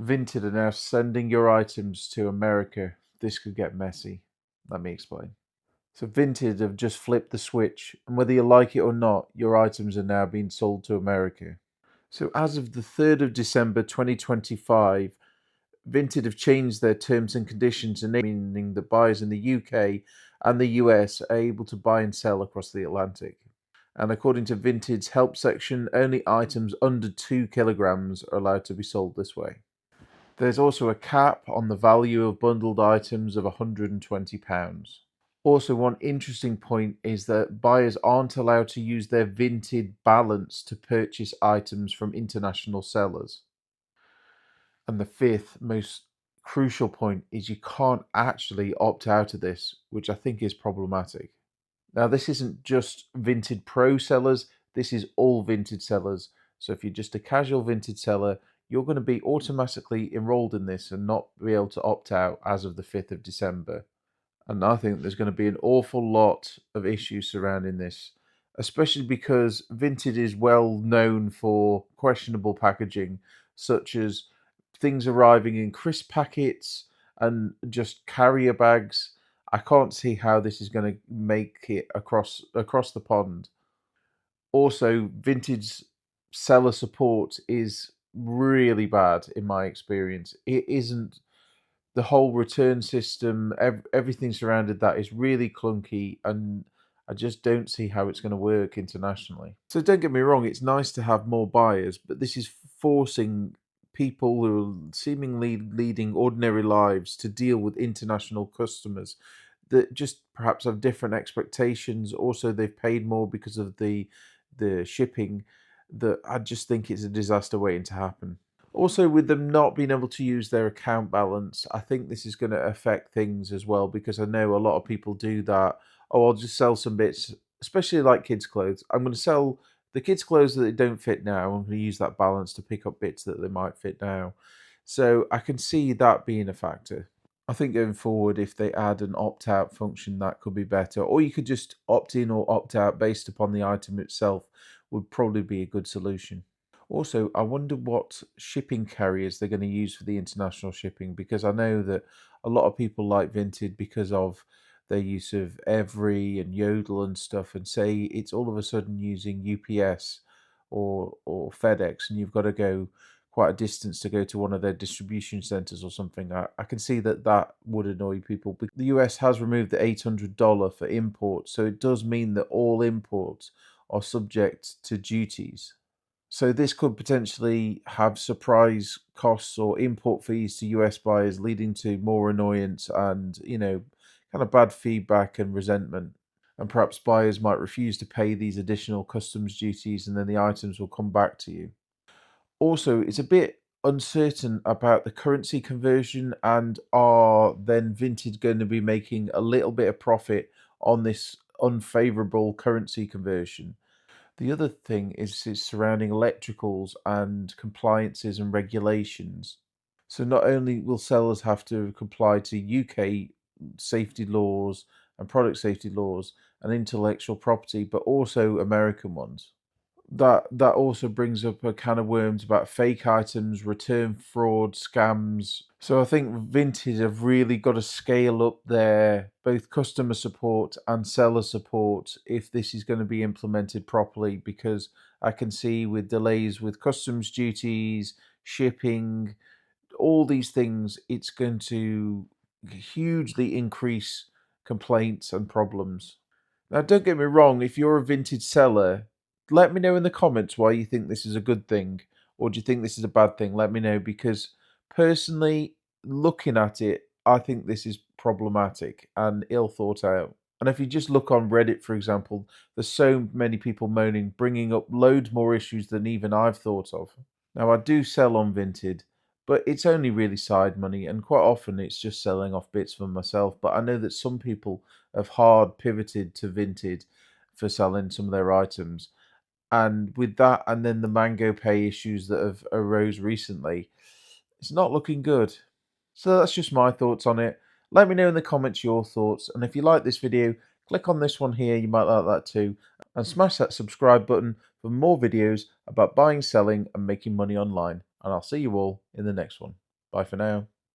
Vinted are now sending your items to America. This could get messy. Let me explain. So Vinted have just flipped the switch, and whether you like it or not, your items are now being sold to America. So as of the 3rd of December 2025, Vinted have changed their terms and conditions, meaning that buyers in the UK and the US are able to buy and sell across the Atlantic. And according to Vinted's help section, only items under 2 kilograms are allowed to be sold this way. There's also a cap on the value of bundled items of £120. Also, one interesting point is that buyers aren't allowed to use their Vinted balance to purchase items from international sellers. And the fifth most crucial point is you can't actually opt out of this, which I think is problematic. Now, this isn't just Vinted Pro sellers, this is all Vinted sellers. So if you're just a casual Vinted seller, you're going to be automatically enrolled in this and not be able to opt out as of the 5th of December. And I think there's going to be an awful lot of issues surrounding this, especially because Vinted is well known for questionable packaging, such as things arriving in crisp packets and just carrier bags. I can't see how this is going to make it across the pond. Also, Vintage seller support is really bad in my experience. It isn't the whole return system, everything surrounded that is really clunky, and I just don't see how it's going to work internationally. So don't get me wrong, it's nice to have more buyers, but this is forcing people who are seemingly leading ordinary lives to deal with international customers that just perhaps have different expectations. Also, they've paid more because of the shipping. That I just think it's a disaster waiting to happen. Also, with them not being able to use their account balance, I think this is going to affect things as well because I know a lot of people do that. Oh, I'll just sell some bits, especially like kids' clothes. I'm going to sell the kids' clothes that they don't fit now. I'm going to use that balance to pick up bits that they might fit now. So I can see that being a factor. I think going forward, if they add an opt out function, that could be better. Or you could just opt in or opt out based upon the item itself, would probably be a good solution. Also, I wonder what shipping carriers they're going to use for the international shipping because I know that a lot of people like Vinted because of their use of Every and Yodel and stuff, and say it's all of a sudden using UPS or FedEx, and you've got to go quite a distance to go to one of their distribution centers or something. I can see that that would annoy people. But the US has removed the $800 for imports, so it does mean that all imports are subject to duties. So this could potentially have surprise costs or import fees to US buyers, leading to more annoyance and, kind of bad feedback and resentment. And perhaps buyers might refuse to pay these additional customs duties and then the items will come back to you. Also, it's a bit uncertain about the currency conversion, and are then Vinted going to be making a little bit of profit on this unfavorable currency conversion? The other thing is surrounding electricals and compliances and regulations. So not only will sellers have to comply to UK safety laws and product safety laws and intellectual property, but also American ones. That also brings up a can of worms about fake items, return fraud, scams. So I think Vinted have really got to scale up their both customer support and seller support if this is going to be implemented properly, because I can see with delays with customs duties, shipping, all these things, it's going to hugely increase complaints and problems. Now, don't get me wrong, if you're a vintage seller, let me know in the comments why you think this is a good thing, or do you think this is a bad thing? Let me know, because personally, looking at it, I think this is problematic and ill thought out. And if you just look on Reddit, for example, there's so many people moaning, bringing up loads more issues than even I've thought of. Now, I do sell on Vinted, but it's only really side money, and quite often it's just selling off bits for myself. But I know that some people have hard pivoted to Vinted for selling some of their items. And with that, and then the Mango Pay issues that have arose recently, it's not looking good. So that's just my thoughts on it. Let me know in the comments your thoughts. And if you like this video, click on this one here. You might like that too. And smash that subscribe button for more videos about buying, selling, and making money online. And I'll see you all in the next one. Bye for now.